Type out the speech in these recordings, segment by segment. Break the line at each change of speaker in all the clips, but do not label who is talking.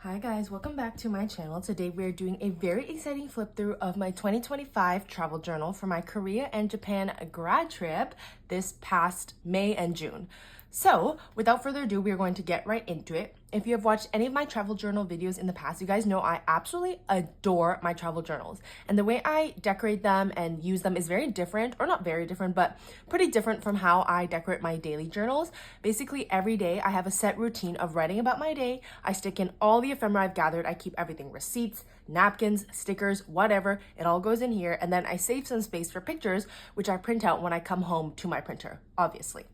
Hi guys, welcome back to my channel. Today we're doing a very exciting flip through of my 2025 travel journal for my Korea and Japan grad trip this past May and June. So without further ado, we are going to get right into it. If you have watched any of my travel journal videos in the past, you guys know I absolutely adore my travel journals. And the way I decorate them and use them is very different, or not very different, but pretty different from how I decorate my daily journals. Basically, every day I have a set routine of writing about my day. I stick in all the ephemera I've gathered. I keep everything, receipts, napkins, stickers, whatever. It all goes in here. And then I save some space for pictures, which I print out when I come home to my printer, obviously.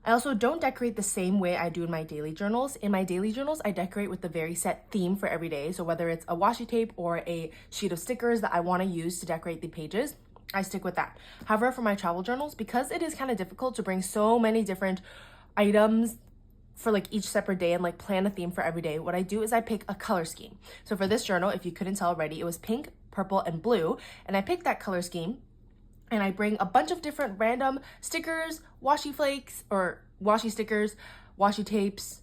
I also don't decorate the same way I do in my daily journals. In my daily journals, I decorate with the very set theme for every day. So whether it's a washi tape or a sheet of stickers that I want to use to decorate the pages, I stick with that. However, for my travel journals, because it is kind of difficult to bring so many different items for like each separate day and like plan a theme for every day, what I do is I pick a color scheme. So for this journal, if you couldn't tell already, it was pink, purple, and blue. And I picked that color scheme and I bring a bunch of different random stickers, washi flakes, or washi stickers, washi tapes,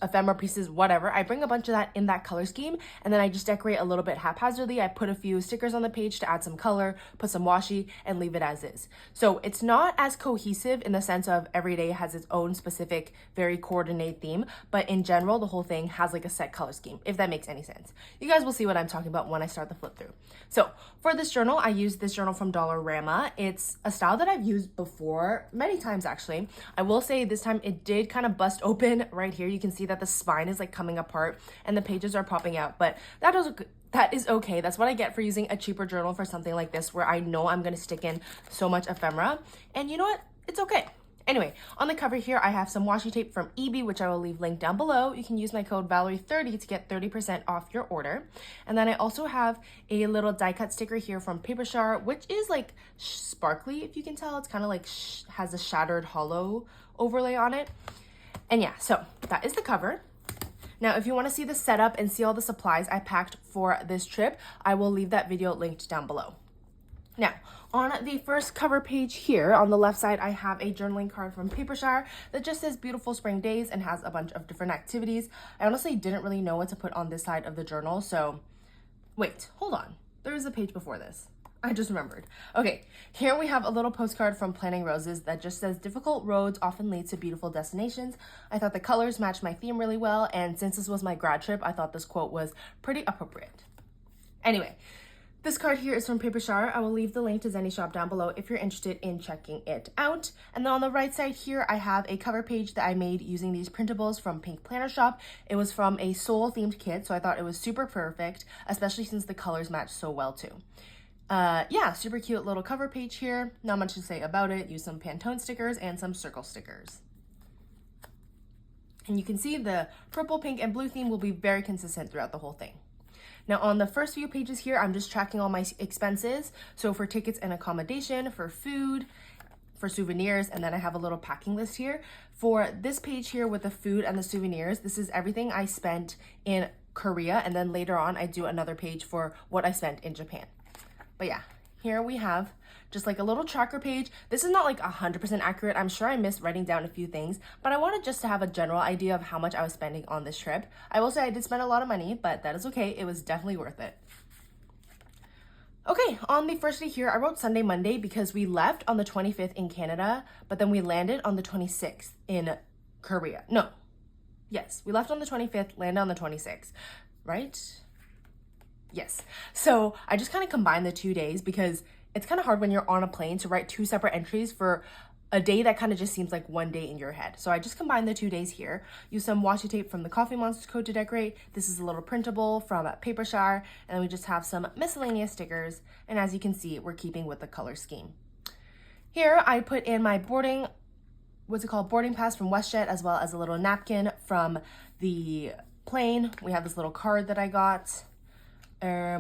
ephemera pieces, whatever. I bring a bunch of that in that color scheme, and then I just decorate a little bit haphazardly. I put a few stickers on the page to add some color, put some washi, and leave it as is. So it's not as cohesive in the sense of every day has its own specific, very coordinated theme, but in general, the whole thing has like a set color scheme, if that makes any sense. You guys will see what I'm talking about when I start the flip through. So for this journal, I use this journal from Dollarama. It's a style that I've used before, many times actually. I will say this time it did kind of bust open right here. You can see that the spine is like coming apart and the pages are popping out, but that is okay. That's what I get for using a cheaper journal for something like this, where I know I'm going to stick in so much ephemera, and you know what? It's okay. Anyway, on the cover here, I have some washi tape from eBay, which I will leave linked down below. You can use my code Valerie30 to get 30% off your order. And then I also have a little die cut sticker here from Papershare, which is like sparkly, if you can tell. It's kind of like has a shattered hollow overlay on it. And yeah, so that is the cover. Now, if you want to see the setup and see all the supplies I packed for this trip, I will leave that video linked down below. Now, on the first cover page here, on the left side, I have a journaling card from Papershare that just says beautiful spring days and has a bunch of different activities. I honestly didn't really know what to put on this side of the journal, so wait, hold on. There is a page before this. I just remembered. Okay, here we have a little postcard from Planning Roses that just says, difficult roads often lead to beautiful destinations. I thought the colors matched my theme really well, and since this was my grad trip, I thought this quote was pretty appropriate. Anyway, this card here is from Papershare. I will leave the link to Zenny Shop down below if you're interested in checking it out. And then on the right side here, I have a cover page that I made using these printables from Pink Planner Shop. It was from a Seoul themed kit, so I thought it was super perfect, especially since the colors match so well too. Yeah, super cute little cover page here. Not much to say about it. Use some Pantone stickers and some circle stickers. And you can see the purple, pink, and blue theme will be very consistent throughout the whole thing. Now on the first few pages here, I'm just tracking all my expenses. So for tickets and accommodation, for food, for souvenirs, and then I have a little packing list here. For this page here with the food and the souvenirs, this is everything I spent in Korea, and then later on I do another page for what I spent in Japan. But yeah, here we have just like a little tracker page. This is not like 100% accurate. I'm sure I missed writing down a few things, but I wanted just to have a general idea of how much I was spending on this trip. I will say I did spend a lot of money, but that is okay. It was definitely worth it. Okay, on the first day here, I wrote Sunday, Monday because we left on the 25th in Canada, but then we landed on the 26th in Korea. No, yes, we left on the 25th, landed on the 26th, right? Yes. So I just kind of combined the 2 days because it's kind of hard when you're on a plane to write two separate entries for a day that kind of just seems like one day in your head. So I just combined the 2 days here. Use some washi tape from the Coffee Monsters code to decorate. This is a little printable from Papershare. And then we just have some miscellaneous stickers. And as you can see, we're keeping with the color scheme. Here I put in my boarding pass from WestJet, as well as a little napkin from the plane. We have this little card that I got.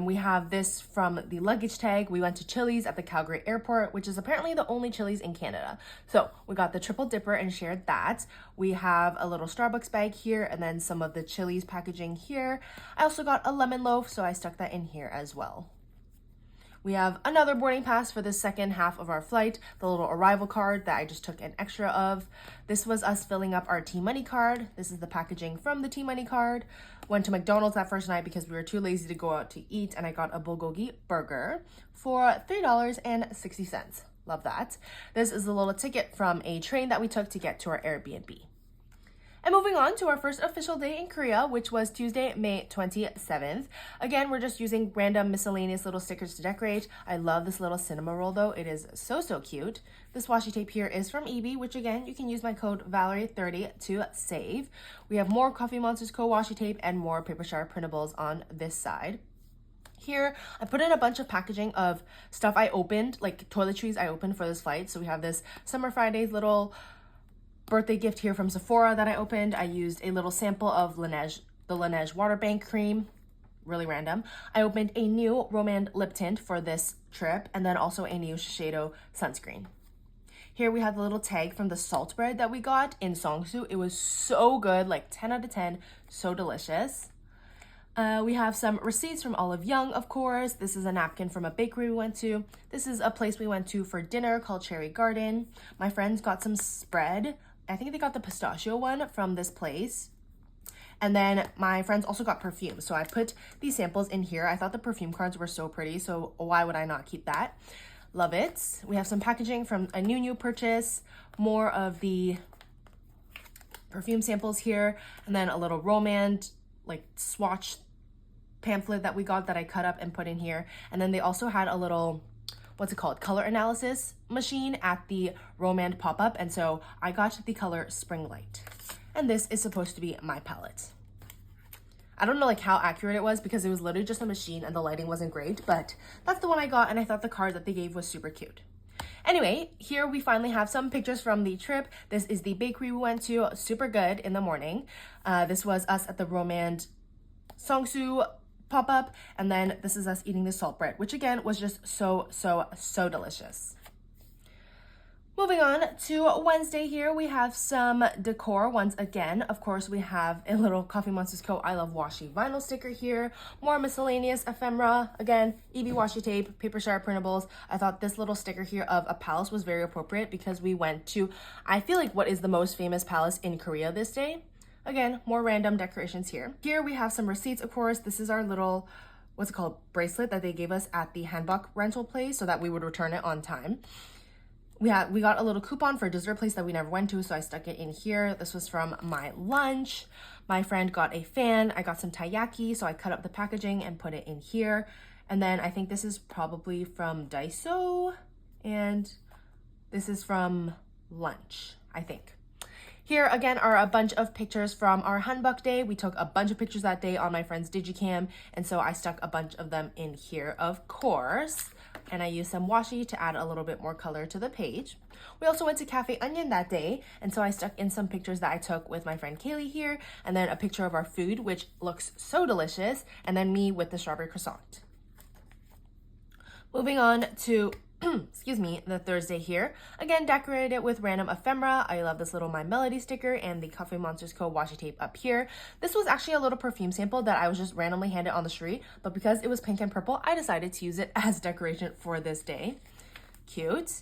We have this from the luggage tag. We went to Chili's at the Calgary airport, which is apparently the only Chili's in Canada. So we got the triple dipper and shared that. We have a little Starbucks bag here and then some of the Chili's packaging here. I also got a lemon loaf, so I stuck that in here as well. We have another boarding pass for the second half of our flight, the little arrival card that I just took an extra of. This was us filling up our T-Money card. This is the packaging from the T-Money card. Went to McDonald's that first night because we were too lazy to go out to eat, and I got a bulgogi burger for $3.60. Love that. This is a little ticket from a train that we took to get to our Airbnb. And moving on to our first official day in Korea, which was Tuesday, May 27th. Again, we're just using random miscellaneous little stickers to decorate. I love this little cinema roll though. It is so cute. This washi tape here is from EB, which again, you can use my code Valerie30 to save. We have more Coffee Monsters Co. washi tape and more Paper Shower printables on this side. Here, I put in a bunch of packaging of stuff I opened, like toiletries I opened for this flight. So we have this Summer Fridays little birthday gift here from Sephora that I opened. I used a little sample of the Laneige Water Bank cream, really random. I opened a new Romand lip tint for this trip, and then also a new Shiseido sunscreen. Here we have the little tag from the salt bread that we got in Seongsu. It was so good, like 10 out of 10, so delicious. We have some receipts from Olive Young, of course. This is a napkin from a bakery we went to. This is a place we went to for dinner called Cherry Garden. My friends got some spread. I think they got the pistachio one from this place. And then my friends also got perfume. So I put these samples in here. I thought the perfume cards were so pretty, so why would I not keep that? Love it. We have some packaging from a new purchase, more of the perfume samples here, and then a little Romand like swatch pamphlet that we got that I cut up and put in here. And then they also had a little, what's it called, color analysis machine at the Romand pop-up, and so I got the color Spring Light. And this is supposed to be my palette. I don't know like how accurate it was because it was literally just a machine and the lighting wasn't great, but that's the one I got, and I thought the card that they gave was super cute. Anyway, here we finally have some pictures from the trip. This is the bakery we went to, super good in the morning. This was us at the Romand Seongsu pop-up, and then this is us eating the salt bread, which again was just so delicious. Moving on to Wednesday here, we have some decor once again. Of course, we have a little Coffee Monsters Co. I Love Washi vinyl sticker here, more miscellaneous ephemera, again, EB washi tape, paper shower printables. I thought this little sticker here of a palace was very appropriate because we went to, I feel like, what is the most famous palace in Korea this day. Again, more random decorations here. Here we have some receipts, of course. This is our little, what's it called, bracelet that they gave us at the hanbok rental place so that we would return it on time. We got a little coupon for a dessert place that we never went to, so I stuck it in here. This was from my lunch. My friend got a fan. I got some taiyaki, so I cut up the packaging and put it in here. And then I think this is probably from Daiso, and this is from lunch, I think. Here again are a bunch of pictures from our hanbok day. We took a bunch of pictures that day on my friend's digicam, and so I stuck a bunch of them in here, of course. And I used some washi to add a little bit more color to the page. We also went to Cafe Onion that day, and so I stuck in some pictures that I took with my friend Kaylee here, and then a picture of our food, which looks so delicious, and then me with the strawberry croissant. Moving on to excuse me, the Thursday here. Again, decorated it with random ephemera. I love this little My Melody sticker and the Coffee Monsters Co. washi tape up here. This was actually a little perfume sample that I was just randomly handed on the street, but because it was pink and purple, I decided to use it as decoration for this day. Cute.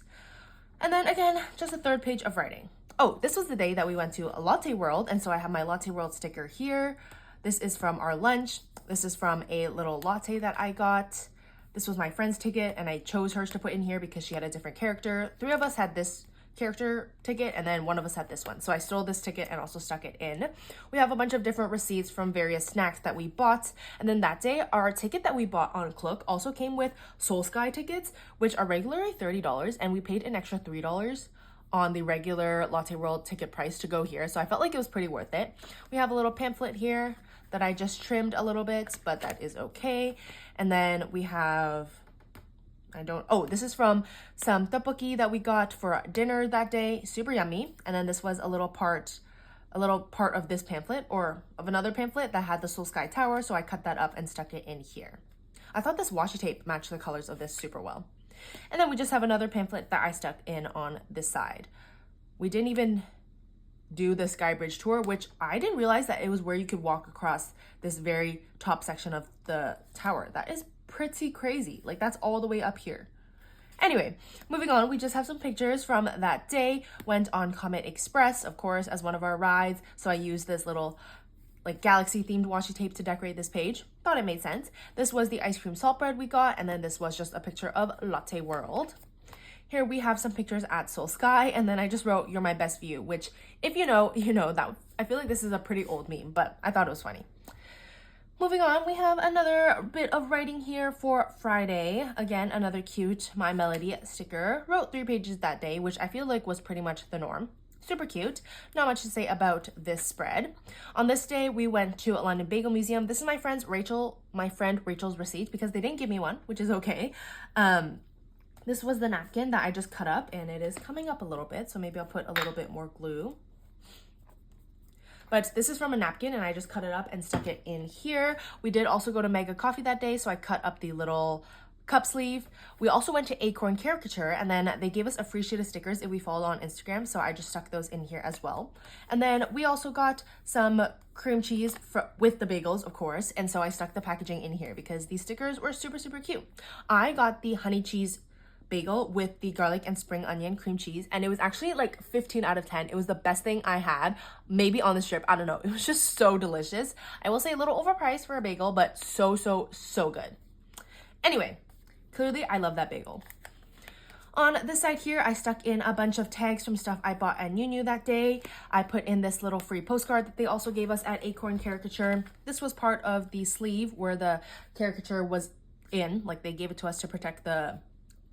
And then again, just a third page of writing. Oh, this was the day that we went to Latte World, and so I have my Latte World sticker here. This is from our lunch. This is from a little latte that I got. This was my friend's ticket, and I chose hers to put in here because she had a different character. 3 of us had this character ticket, and then 1 of us had this one. So I stole this ticket and also stuck it in. We have a bunch of different receipts from various snacks that we bought. And then that day, our ticket that we bought on Klook also came with Seoul Sky tickets, which are regularly $30, and we paid an extra $3 on the regular Latte World ticket price to go here. So I felt like it was pretty worth it. We have a little pamphlet here that I just trimmed a little bit, but that is okay. And then we have, this is from some tteokbokki that we got for dinner that day, super yummy. And then this was a little part of this pamphlet, or of another pamphlet that had the Seoul Sky Tower, so I cut that up and stuck it in here. I thought this washi tape matched the colors of this super well. And then we just have another pamphlet that I stuck in on this side. We didn't even do the Sky Bridge tour, which I didn't realize that it was where you could walk across this very top section of the tower. That is pretty crazy. Like that's all the way up here. Anyway, moving on, we just have some pictures from that day. Went on Comet Express, of course, as one of our rides. So I used this little like galaxy themed washi tape to decorate this page. Thought it made sense. This was the ice cream salt bread we got, and then this was just a picture of Latte World. Here we have some pictures at Seoul Sky, and then I just wrote, "You're my best view," which if you know, you know that I feel like this is a pretty old meme, but I thought it was funny. Moving on, we have another bit of writing here for Friday. Again, another cute My Melody sticker. Wrote 3 pages that day, which I feel like was pretty much the norm. Super cute. Not much to say about this spread. On this day, we went to London Bagel Museum. This is my friend Rachel's receipt because they didn't give me one, which is okay. This was the napkin that I just cut up, and it is coming up a little bit, so maybe I'll put a little bit more glue. But this is from a napkin, and I just cut it up and stuck it in here. We did also go to Mega Coffee that day, so I cut up the little cup sleeve. We also went to Acorn Caricature, and then they gave us a free sheet of stickers if we follow on Instagram, so I just stuck those in here as well. And then we also got some cream cheese with the bagels, of course, and so I stuck the packaging in here because these stickers were super, super cute. I got the honey cheese bagel with the garlic and spring onion cream cheese, and it was actually like 15 out of 10. It was the best thing I had maybe on this trip. I don't know, it was just so delicious. I will say a little overpriced for a bagel, but so good. Anyway, clearly I love that bagel. On this side here, I stuck in a bunch of tags from stuff I bought at New that day. I put in this little free postcard that they also gave us at Acorn Caricature. This was part of the sleeve where the caricature was in, like they gave it to us to protect the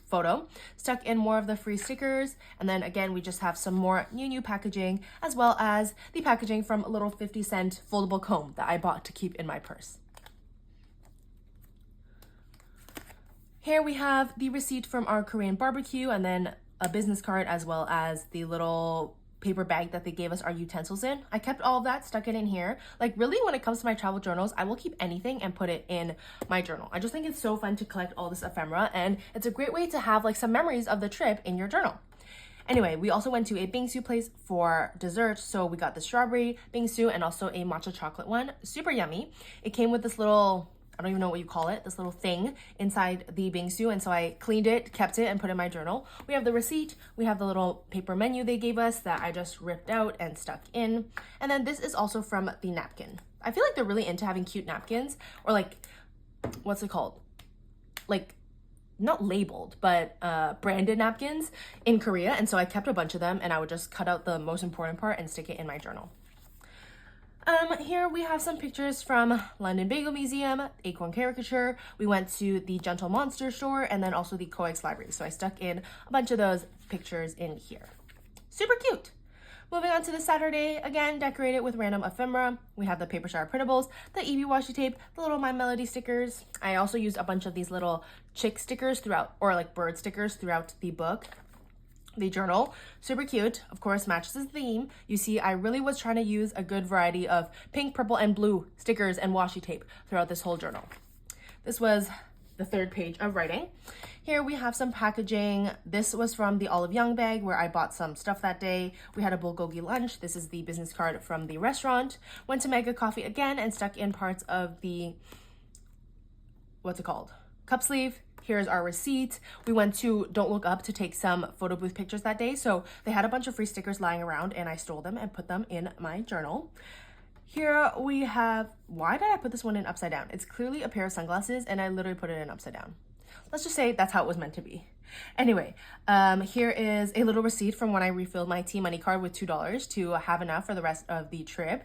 photo. Stuck in more of the free stickers, and then again we just have some more new packaging, as well as the packaging from a little 50-cent foldable comb that I bought to keep in my purse. Here we have the receipt from our Korean barbecue, and then a business card, as well as the little paper bag that they gave us our utensils in. I kept all of that, stuck it in here. Like really, when it comes to my travel journals, I will keep anything and put it in my journal. I just think it's so fun to collect all this ephemera, and it's a great way to have like some memories of the trip in your journal. Anyway, we also went to a bingsu place for dessert, so we got the strawberry bingsu and also a matcha chocolate one. Super yummy. It came with this little, I don't even know what you call it, this little thing inside the bingsu, and so I cleaned it, kept it, and put it in my journal. We have the receipt, we have the little paper menu they gave us that I just ripped out and stuck in, and then this is also from the napkin. I feel like they're really into having cute napkins, or like, what's it called? Like, not labeled, but branded napkins in Korea, and so I kept a bunch of them, and I would just cut out the most important part and stick it in my journal. Here we have some pictures from London Bagel Museum, Acorn Caricature. We went to the Gentle Monster store, and then also the Coex Library. So I stuck in a bunch of those pictures in here. Super cute. Moving on to the Saturday, again, decorated with random ephemera. We have the paper shower printables, the EB washi tape, the little My Melody stickers. I also used a bunch of these little chick stickers throughout, or like bird stickers throughout the book. The journal, super cute, of course, matches the theme. You see, I really was trying to use a good variety of pink, purple, and blue stickers and washi tape throughout this whole journal. This was the 3rd page of writing. Here we have some packaging. This was from the Olive Young bag where I bought some stuff that day. We had a bulgogi lunch. This is the business card from the restaurant. Went to Mega Coffee again and stuck in parts of the, what's it called? Cup sleeve. Here's our receipt. We went to Don't Look Up to take some photo booth pictures that day, so they had a bunch of free stickers lying around, and I stole them and put them in my journal. Here we have, why did I put this one in upside down? It's clearly a pair of sunglasses, and I literally put it in upside down. Let's just say that's how it was meant to be. Anyway, here is a little receipt from when I refilled my T-Money card with $2 to have enough for the rest of the trip.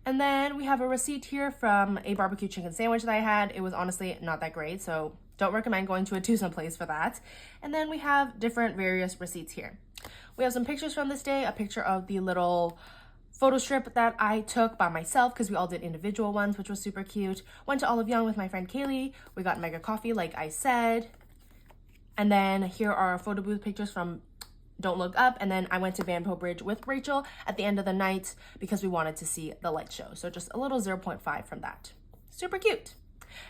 And then we have a receipt here from a barbecue chicken sandwich that I had. It was honestly not that great, so don't recommend going to a Tucson place for that. And then we have different various receipts here. We have some pictures from this day, a picture of the little photo strip that I took by myself because we all did individual ones, which was super cute. Went to Olive Young with my friend Kaylee. We got Mega Coffee, like I said. And then here are photo booth pictures from Don't Look Up. And then I went to Banpo Bridge with Rachel at the end of the night because we wanted to see the light show. So just a little 0.5 from that. Super cute.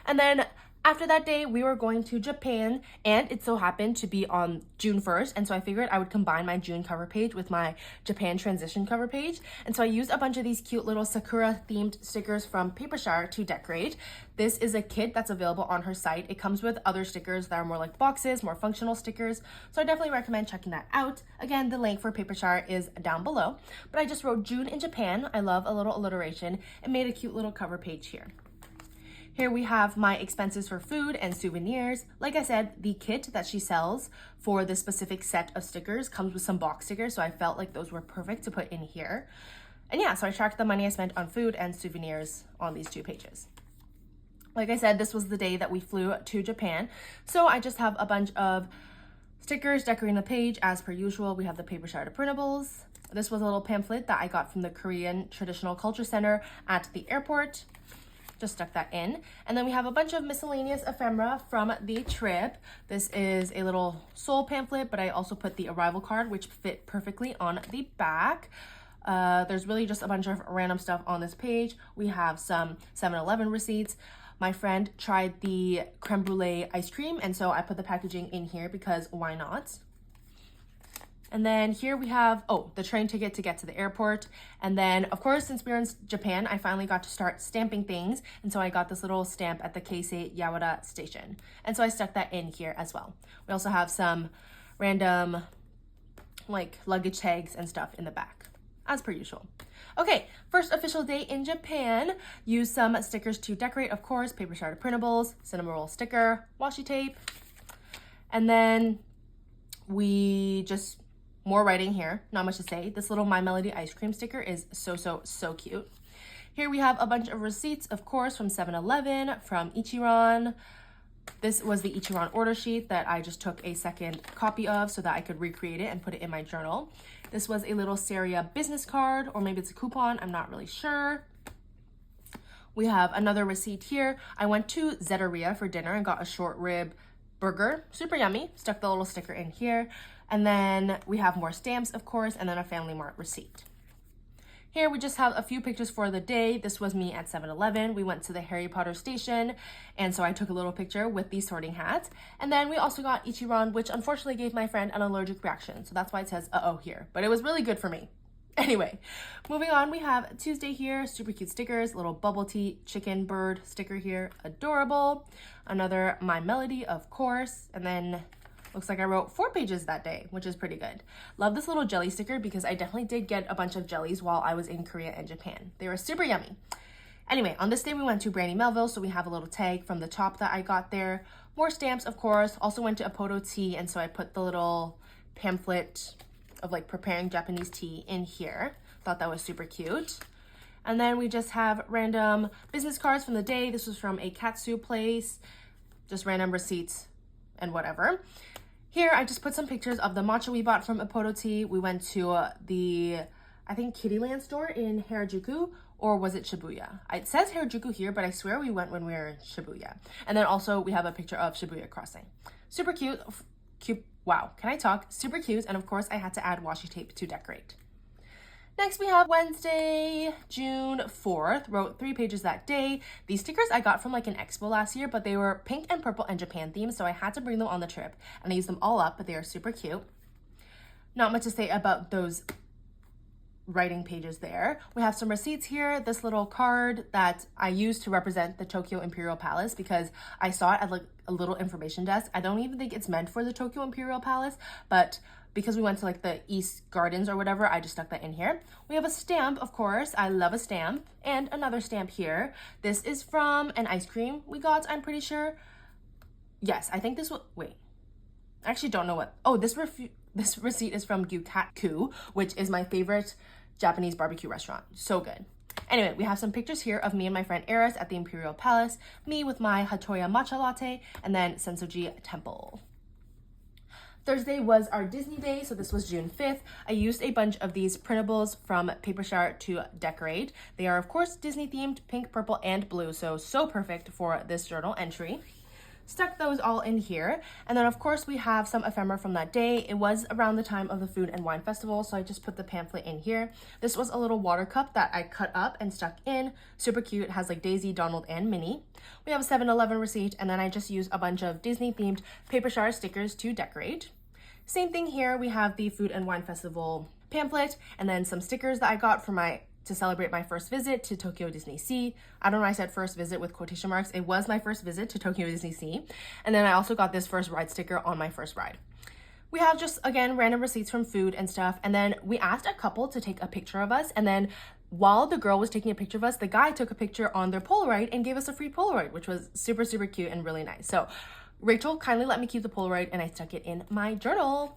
And then After that day, we were going to Japan, and it so happened to be on June 1st, and so I figured I would combine my June cover page with my Japan transition cover page. And so I used a bunch of these cute little sakura themed stickers from Papershire to decorate. This is a kit that's available on her site. It comes with other stickers that are more like boxes, more functional stickers, so I definitely recommend checking that out. Again, the link for Papershire is down below, but I just wrote June in Japan. I love a little alliteration, and made a cute little cover page here. Here we have my expenses for food and souvenirs. Like I said, the kit that she sells for this specific set of stickers comes with some box stickers, so I felt like those were perfect to put in here. And yeah, so I tracked the money I spent on food and souvenirs on these 2 pages. Like I said, this was the day that we flew to Japan, so I just have a bunch of stickers decorating the page as per usual. We have the Papershire printables. This was a little pamphlet that I got from the Korean Traditional Culture Center at the airport. Just stuck that in. And then we have a bunch of miscellaneous ephemera from the trip. This is a little Seoul pamphlet, but I also put the arrival card, which fit perfectly on the back. There's really just a bunch of random stuff on this page. We have some 7-Eleven receipts. My friend tried the creme brulee ice cream, and so I put the packaging in here because why not? And then here we have, the train ticket to get to the airport. And then, of course, since we were in Japan, I finally got to start stamping things. And so I got this little stamp at the Keisei Yawara station. And so I stuck that in here as well. We also have some random, like, luggage tags and stuff in the back, as per usual. Okay, first official day in Japan. Use some stickers to decorate, of course. Papershire printables, cinema roll sticker, washi tape. And then we just... more writing here, not much to say. This little My Melody ice cream sticker is so cute. Here we have a bunch of receipts, of course, from 7-Eleven, from Ichiran. This was the Ichiran order sheet that I just took a second copy of so that I could recreate it and put it in my journal. This was a little Seria business card, or maybe it's a coupon, I'm not really sure. We have another receipt here. I went to Zetteria for dinner and got a short rib burger, super yummy. Stuck the little sticker in here. And then we have more stamps, of course, and then a Family Mart receipt. Here we just have a few pictures for the day. This was me at 7-Eleven. We went to the Harry Potter station, and so I took a little picture with the sorting hat. And then we also got Ichiran, which unfortunately gave my friend an allergic reaction, so that's why it says uh-oh here. But it was really good for me. Anyway, moving on, we have Tuesday here, super cute stickers, little bubble tea chicken bird sticker here, adorable. Another My Melody, of course, and then looks like I wrote 4 pages that day, which is pretty good. Love this little jelly sticker because I definitely did get a bunch of jellies while I was in Korea and Japan. They were super yummy. Anyway, on this day we went to Brandy Melville, so we have a little tag from the top that I got there. More stamps, of course. Also went to Apoto Tea, and so I put the little pamphlet of like preparing Japanese tea in here. Thought that was super cute. And then we just have random business cards from the day. This was from a katsu place. Just random receipts and whatever. Here, I just put some pictures of the matcha we bought from Apoto Tea. We went to the, I think, Kittyland store in Harajuku, or was it Shibuya? It says Harajuku here, but I swear we went when we were in Shibuya. And then also we have a picture of Shibuya crossing. Super cute. Wow, can I talk? Super cute. And of course, I had to add washi tape to decorate. Next, we have Wednesday, June 4th. Wrote 3 pages that day. These stickers I got from like an expo last year, but they were pink and purple and Japan themed, so I had to bring them on the trip. And I used them all up, but they are super cute. Not much to say about those writing pages there. We have some receipts here. This little card that I used to represent the Tokyo Imperial Palace because I saw it at like a little information desk. I don't even think it's meant for the Tokyo Imperial Palace, but because we went to like the East Gardens or whatever, I just stuck that in here. We have a stamp, of course. I love a stamp. And another stamp here. This is from an ice cream we got, I'm pretty sure. Yes, I think this was, wait. I actually don't know what, this receipt is from Gyukatku, which is my favorite Japanese barbecue restaurant. So good. Anyway, we have some pictures here of me and my friend Eris at the Imperial Palace, me with my Hatoya matcha latte, and then Sensoji Temple. Thursday was our Disney day, so this was June 5th. I used a bunch of these printables from Papershire to decorate. They are, of course, Disney themed, pink, purple, and blue, so perfect for this journal entry. Stuck those all in here. And then of course we have some ephemera from that day. It was around the time of the Food and Wine Festival, so I just put the pamphlet in here. This was a little water cup that I cut up and stuck in. Super cute. It has like Daisy, Donald, and Minnie. We have a 7-Eleven receipt, and then I just used a bunch of Disney themed paper shower stickers to decorate. Same thing here. We have the Food and Wine Festival pamphlet, and then some stickers that I got for to celebrate my first visit to Tokyo Disney Sea. I don't know why I said first visit with quotation marks. It was my first visit to Tokyo Disney Sea. And then I also got this first ride sticker on my first ride. We have just, again, random receipts from food and stuff. And then we asked a couple to take a picture of us. And then while the girl was taking a picture of us, the guy took a picture on their Polaroid and gave us a free Polaroid, which was super, super cute and really nice. So Rachel kindly let me keep the Polaroid and I stuck it in my journal.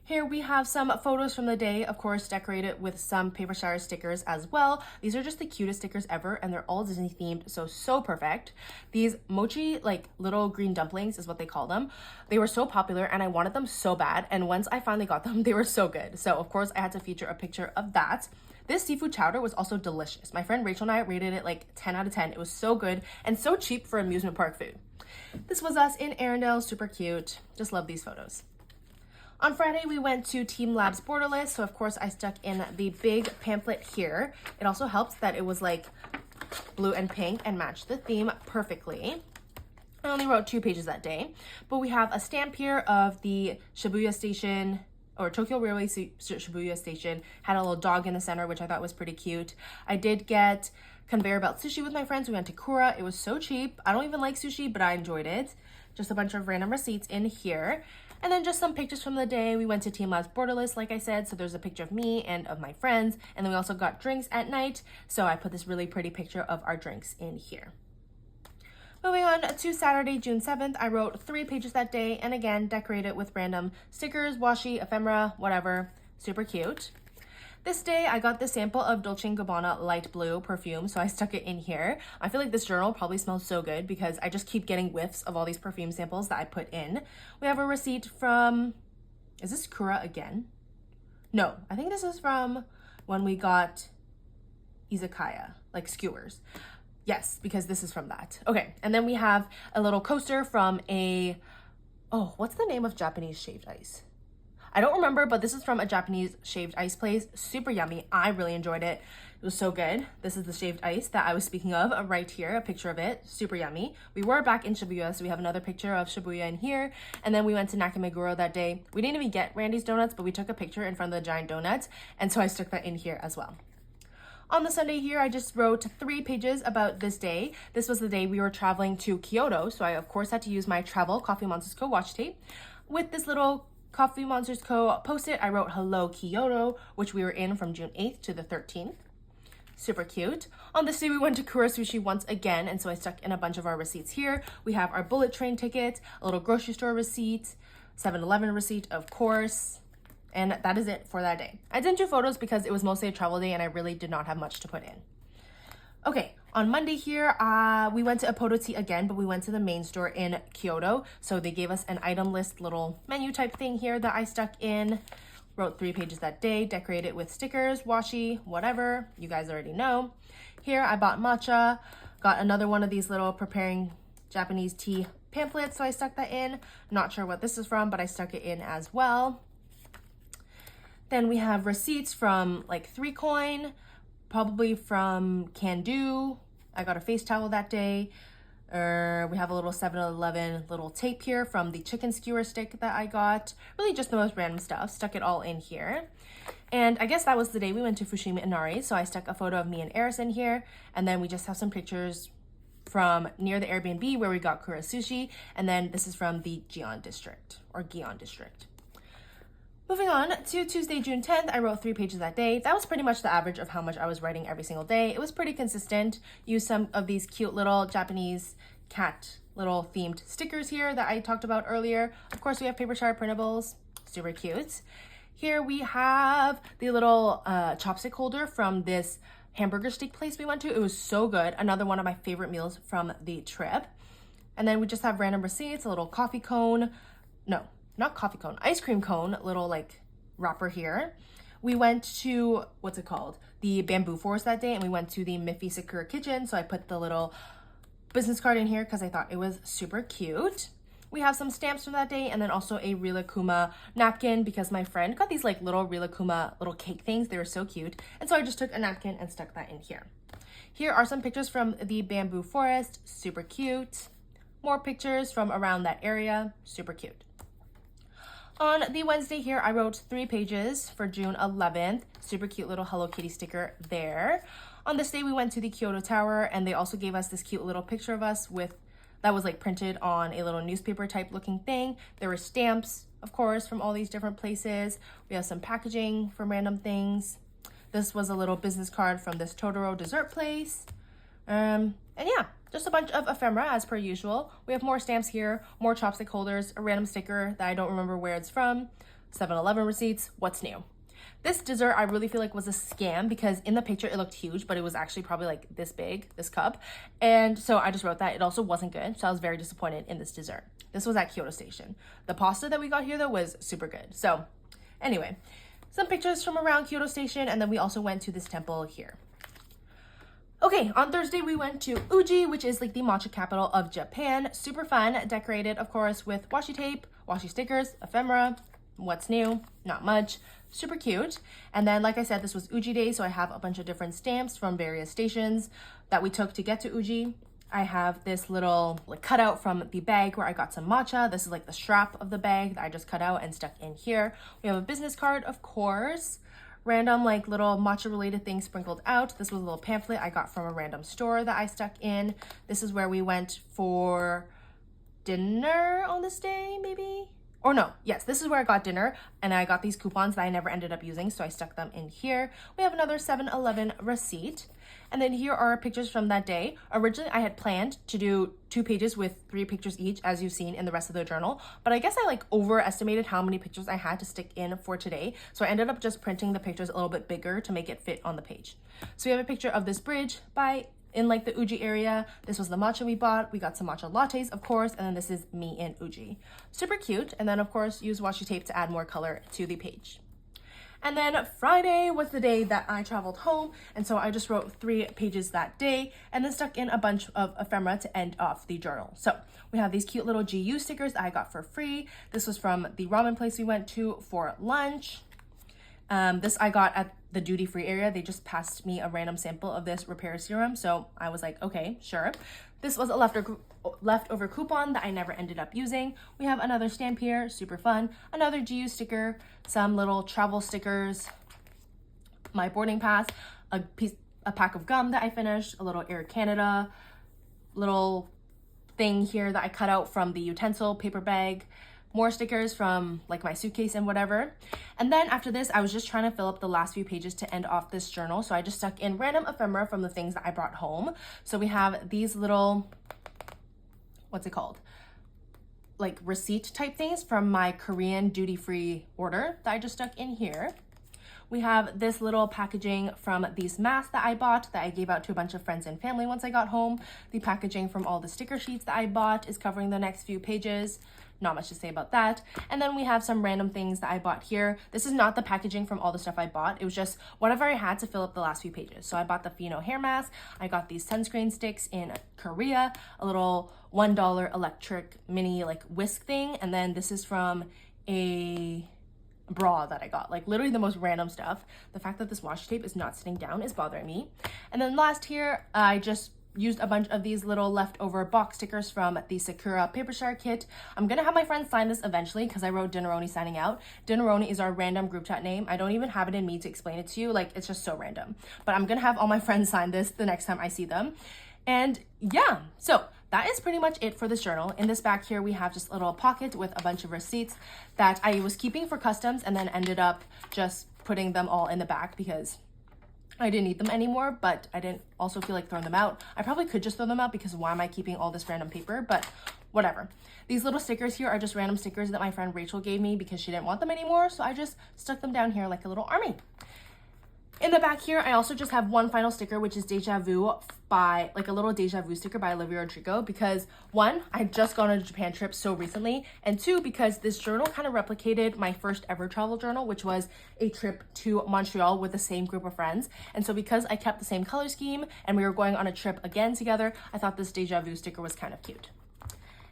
Here we have some photos from the day, of course, decorated with some paper shower stickers as well. These are just the cutest stickers ever, and they're all Disney themed, so perfect. These mochi, like little green dumplings is what they call them. They were so popular and I wanted them so bad, and once I finally got them, they were so good. So of course I had to feature a picture of that. This seafood chowder was also delicious. My friend Rachel and I rated it like 10 out of 10. It was so good and so cheap for amusement park food. This was us in Arendelle, super cute. Just love these photos. On Friday, we went to Team Lab's Borderless, so of course I stuck in the big pamphlet here. It also helps that it was like blue and pink and matched the theme perfectly. I only wrote 2 pages that day, but we have a stamp here of the Shibuya Station, or Tokyo Railway Shibuya Station. Had a little dog in the center, which I thought was pretty cute. I did get conveyor belt sushi with my friends. We went to Kura. It was so cheap. I don't even like sushi, but I enjoyed it. Just a bunch of random receipts in here. And then just some pictures from the day. We went to Team Lab's Borderless, like I said, so there's a picture of me and of my friends. And then we also got drinks at night, so I put this really pretty picture of our drinks in here. Moving on to Saturday, June 7th, I wrote 3 pages that day, and again, decorated with random stickers, washi, ephemera, whatever. Super cute. This day, I got the sample of Dolce & Gabbana Light Blue perfume, so I stuck it in here. I feel like this journal probably smells so good because I just keep getting whiffs of all these perfume samples that I put in. We have a receipt from, is this Kura again? No, I think this is from when we got izakaya, like skewers. Yes, because this is from that. Okay, and then we have a little coaster from what's the name of Japanese shaved ice? I don't remember, but this is from a Japanese shaved ice place. Super yummy. I really enjoyed it. It was so good. This is the shaved ice that I was speaking of right here, a picture of it. Super yummy. We were back in Shibuya, so we have another picture of Shibuya in here. And then we went to Nakameguro that day. We didn't even get Randy's Donuts, but we took a picture in front of the giant donuts. And so I stuck that in here as well. On the Sunday here, I just wrote 3 pages about this day. This was the day we were traveling to Kyoto, so I of course had to use my travel Coffee Monsters Co. watch tape. With this little Coffee Monsters Co. post-it, I wrote Hello Kyoto, which we were in from June 8th to the 13th. Super cute. On this day, we went to Kura Sushi once again, and so I stuck in a bunch of our receipts here. We have our bullet train ticket, a little grocery store receipt, 7-Eleven receipt, of course. And that is it for that day. I didn't do photos because it was mostly a travel day and I really did not have much to put in. Okay, on Monday here, we went to Apodoti again, but we went to the main store in Kyoto. So they gave us an item list little menu type thing here that I stuck in. Wrote 3 pages that day, decorated with stickers, washi, whatever. You guys already know. Here I bought matcha, got another one of these little preparing Japanese tea pamphlets, so I stuck that in. Not sure what this is from, but I stuck it in as well. Then we have receipts from like 3-coin, probably from Can Do. I got a face towel that day. We have a little 7-Eleven little tape here from the chicken skewer stick that I got. Really just the most random stuff. Stuck it all in here. And I guess that was the day we went to Fushimi Inari. So I stuck a photo of me and Eris in here. And then we just have some pictures from near the Airbnb where we got Kura Sushi. And then this is from the Gion district. Moving on to Tuesday, June 10th, I wrote 3 pages that day. That was pretty much the average of how much I was writing every single day. It was pretty consistent. Used some of these cute little Japanese cat little themed stickers here that I talked about earlier. Of course, we have paper shower printables. Super cute. Here we have the little chopstick holder from this hamburger steak place we went to. It was so good. Another one of my favorite meals from the trip. And then we just have random receipts, a little coffee cone. No. Not coffee cone, ice cream cone, little like wrapper here. We went to, the Bamboo Forest that day, and we went to the Miffy Sakura Kitchen. So I put the little business card in here because I thought it was super cute. We have some stamps from that day and then also a Rilakuma napkin because my friend got these like little Rilakuma little cake things. They were so cute. And so I just took a napkin and stuck that in here. Here are some pictures from the bamboo forest, super cute. More pictures from around that area, super cute. On the Wednesday here, I wrote 3 pages for June 11th. Super cute little Hello Kitty sticker there. On this day, we went to the Kyoto Tower and they also gave us this cute little picture of us that was like printed on a little newspaper type looking thing. There were stamps, of course, from all these different places. We have some packaging from random things. This was a little business card from this Totoro dessert place. And yeah, just a bunch of ephemera as per usual. We have more stamps here, more chopstick holders, a random sticker that I don't remember where it's from, 7-Eleven receipts, what's new. This dessert I really feel like was a scam because in the picture it looked huge, but it was actually probably like this big, this cup. And so I just wrote that. It also wasn't good, so I was very disappointed in this dessert. This was at Kyoto Station. The pasta that we got here though was super good. So anyway, some pictures from around Kyoto Station, and then we also went to this temple here. Okay, on Thursday we went to Uji, which is like the matcha capital of Japan. Super fun, decorated of course with washi tape, washi stickers, ephemera. What's new? Not much. Super cute. And then like I said, this was Uji Day, so I have a bunch of different stamps from various stations that we took to get to Uji. I have this little like cutout from the bag where I got some matcha. This is like the strap of the bag that I just cut out and stuck in here. We have a business card, of course. Random like little matcha related things sprinkled out. This was a little pamphlet I got from a random store that I stuck in. This is where we went for dinner on this day, maybe? Or no, yes, this is where I got dinner and I got these coupons that I never ended up using, so I stuck them in here. We have another 7-Eleven receipt. And then here are pictures from that day. Originally, I had planned to do 2 pages with 3 pictures each, as you've seen in the rest of the journal. But I guess I like overestimated how many pictures I had to stick in for today. So I ended up just printing the pictures a little bit bigger to make it fit on the page. So we have a picture of this bridge in like the Uji area. This was the matcha we bought. We got some matcha lattes, of course. And then this is me in Uji. Super cute. And then of course, use washi tape to add more color to the page. And then Friday was the day that I traveled home. And so I just wrote 3 pages that day and then stuck in a bunch of ephemera to end off the journal. So we have these cute little GU stickers that I got for free. This was from the ramen place we went to for lunch. This I got at the duty-free area. They just passed me a random sample of this repair serum. So I was like, okay, sure. This was a leftover coupon that I never ended up using. We have another stamp here, super fun. Another GU sticker, some little travel stickers, my boarding pass, a pack of gum that I finished, a little Air Canada, little thing here that I cut out from the utensil paper bag, more stickers from like my suitcase and whatever. And then after this, I was just trying to fill up the last few pages to end off this journal. So I just stuck in random ephemera from the things that I brought home. So we have these little, what's it called? Like receipt type things from my Korean duty-free order that I just stuck in here. We have this little packaging from these masks that I bought that I gave out to a bunch of friends and family once I got home. The packaging from all the sticker sheets that I bought is covering the next few pages. Not much to say about that. And then we have some random things that I bought here. This is not the packaging from all the stuff I bought. It was just whatever I had to fill up the last few pages. So I bought the Fino hair mask. I got these sunscreen sticks in Korea, a little $1 electric mini like whisk thing. And then this is from a bra that I got, like literally the most random stuff. The fact that this washi tape is not sitting down is bothering me. And then last here, I just used a bunch of these little leftover box stickers from the Sakura Paper Star kit. I'm gonna have my friends sign this eventually because I wrote Dinneroni signing out. Dinneroni is our random group chat name. I don't even have it in me to explain it to you. Like, it's just so random. But I'm gonna have all my friends sign this the next time I see them. And yeah, so that is pretty much it for this journal. In this back here, we have just a little pocket with a bunch of receipts that I was keeping for customs and then ended up just putting them all in the back because I didn't need them anymore, but I didn't also feel like throwing them out. I probably could just throw them out because why am I keeping all this random paper? But whatever. These little stickers here are just random stickers that my friend Rachel gave me because she didn't want them anymore. So I just stuck them down here like a little army. In the back here, I also just have one final sticker, which is Deja Vu by, like a little Deja Vu sticker by Olivia Rodrigo, because one, I just gone on a Japan trip so recently, and two, because this journal kind of replicated my first ever travel journal, which was a trip to Montreal with the same group of friends. And so because I kept the same color scheme and we were going on a trip again together, I thought this Deja Vu sticker was kind of cute.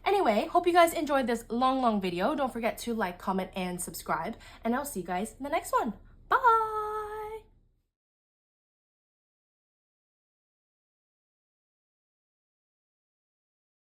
Anyway, hope you guys enjoyed this long video. Don't forget to like, comment, and subscribe, and I'll see you guys in the next one.